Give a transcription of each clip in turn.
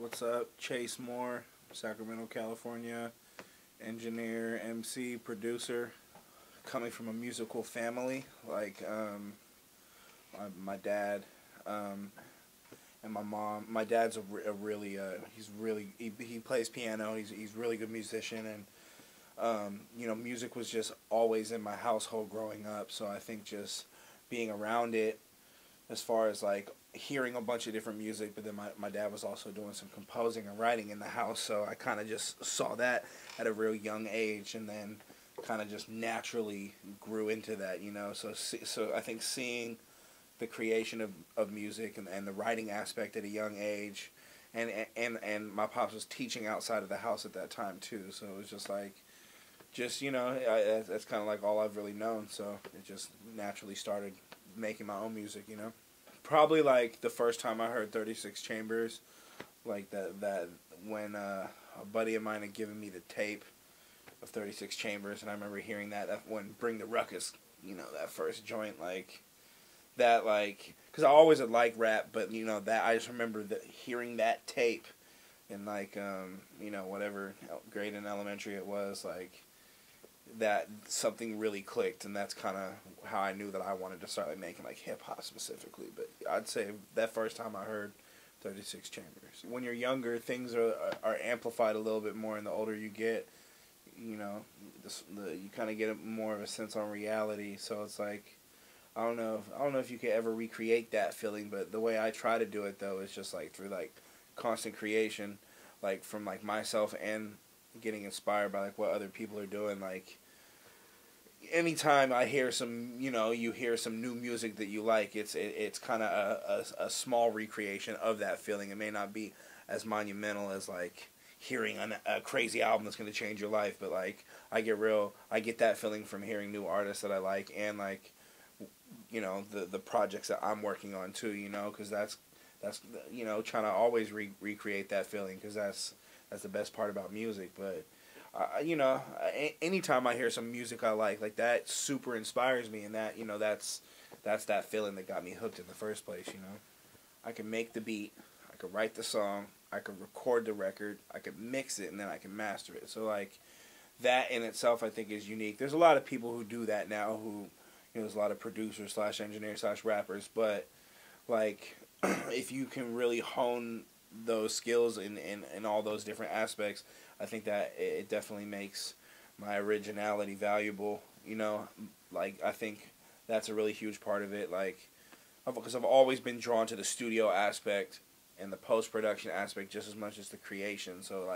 What's up? Chase Moore, Sacramento, California. Engineer, MC, producer. Coming from a musical family. My dad and my mom. My dad's a really, he plays piano. He's a really good musician. And, music was just always in my household growing up. So I think just being around it, as far as like hearing a bunch of different music, but then my dad was also doing some composing and writing in the house, so I kind of just saw that at a real young age, and then kind of just naturally grew into that, so I think seeing the creation of music and the writing aspect at a young age, and my pops was teaching outside of the house at that time too, so it was just like, that's kind of like all I've really known, so it just naturally started making my own music, Probably like the first time I heard 36 Chambers, like that when a buddy of mine had given me the tape of 36 Chambers, and I remember hearing that when Bring the Ruckus, that first joint, because I always had liked rap, but that I just remember hearing that tape in whatever grade in elementary it was, that something really clicked, and that's kind of how I knew that I wanted to start making hip hop specifically. But I'd say that first time I heard 36 Chambers. When you're younger, things are amplified a little bit more, and the older you get, you kind of get more of a sense on reality. So it's like, I don't know if you could ever recreate that feeling, but the way I try to do it though is just through constant creation, from myself and getting inspired by what other people are doing. Anytime I hear you hear some new music that you like, it's kind of a small recreation of that feeling. It may not be as monumental as hearing a crazy album that's going to change your life, but I get that feeling from hearing new artists that I like, and the projects that I'm working on too, because that's trying to always recreate that feeling, because that's the best part about music. But anytime I hear some music I like that super inspires me, and that that's that feeling that got me hooked in the first place. I can make the beat, I could write the song, I could record the record, I could mix it, and then I can master it. So that in itself I think is unique. There's a lot of people who do that now, who there's a lot of producers / engineers / rappers, but if you can really hone those skills in all those different aspects, I think that it definitely makes my originality valuable. I think that's a really huge part of it. Because I've always been drawn to the studio aspect and the post-production aspect just as much as the creation. So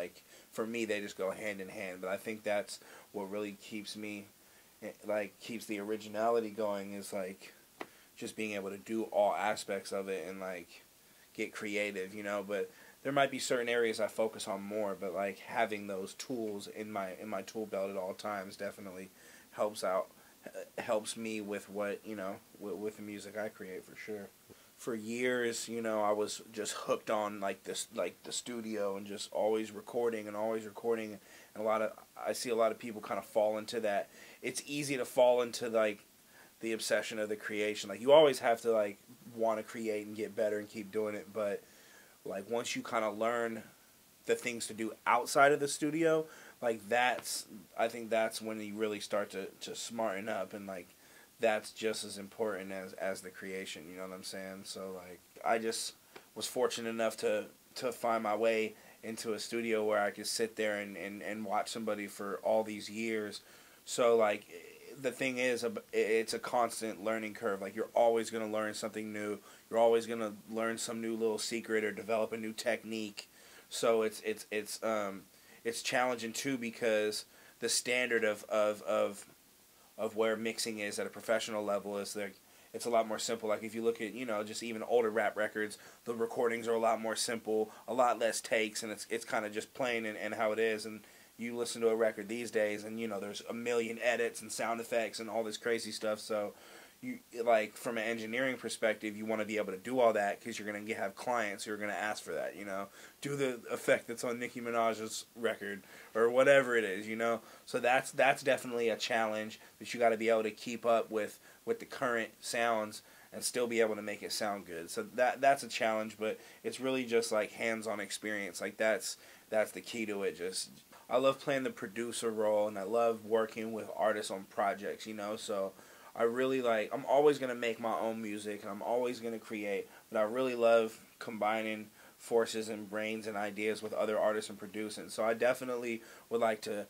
for me, they just go hand in hand. But I think that's what really keeps me, keeps the originality going, is just being able to do all aspects of it and get creative, but there might be certain areas I focus on more, but having those tools in my tool belt at all times definitely helps me with what, with the music I create, for sure. For years, I was just hooked on the studio, and just always recording, and I see a lot of people kind of fall into that. It's easy to fall into the obsession of the creation. You always have to want to create and get better and keep doing it, but once you kind of learn the things to do outside of the studio, I think that's when you really start to smarten up, and that's just as important as the creation, you know what I'm saying? So I just was fortunate enough to find my way into a studio where I could sit there and watch somebody for all these years. So the thing is, it's a constant learning curve. You're always going to learn something new. You're always going to learn some new little secret or develop a new technique. So it's challenging too, because the standard of where mixing is at a professional level is it's a lot more simple. If you look at just even older rap records, the recordings are a lot more simple, a lot less takes, and it's kind of just plain and how it is. And you listen to a record these days, and there's a million edits and sound effects and all this crazy stuff. So you from an engineering perspective, you want to be able to do all that, because you're going to have clients who are going to ask for that. Do the effect that's on Nicki Minaj's record or whatever it is. So that's definitely a challenge, that you got to be able to keep up with the current sounds and still be able to make it sound good. So that's a challenge, but it's really just like hands-on experience. Like that's the key to it. Just I love playing the producer role, and I love working with artists on projects, you know. So I really like, I'm always going to make my own music, and I'm always going to create, but I really love combining forces and brains and ideas with other artists and producing. So I definitely would like to,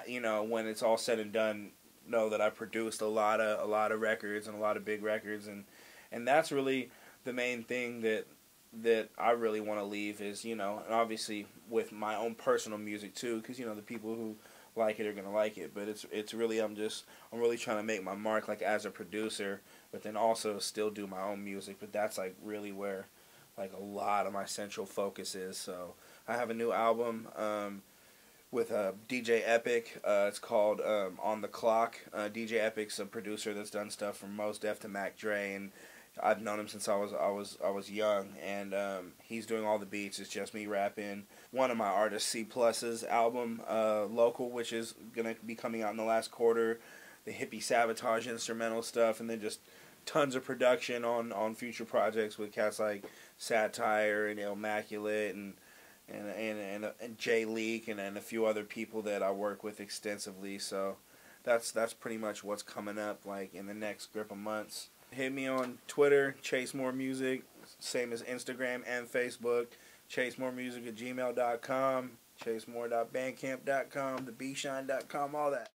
you know, when it's all said and done, know that I produced a lot of records and a lot of big records, and that's really the main thing that I really want to leave is, you know, and obviously with my own personal music too, because, you know, the people who like it are gonna like it, but it's really, I'm really trying to make my mark like as a producer, but then also still do my own music. But that's like really where like a lot of my central focus is. So I have a new album with DJ Epic. It's called On the Clock. DJ Epic's a producer that's done stuff from Mos Def to Mac Dre, and I've known him since I was young, and he's doing all the beats. It's just me rapping. One of my artists, C Plus's album, Local, which is gonna be coming out in the last quarter. The Hippie Sabotage instrumental stuff, and then just tons of production on future projects with cats like Satire and Immaculate and Jay Leak and a few other people that I work with extensively. So that's pretty much what's coming up like in the next grip of months. Hit me on Twitter, Chase More Music, same as Instagram and Facebook. ChaseMoreMusic@gmail.com, ChaseMore.bandcamp.com, TheBshine.com, all that.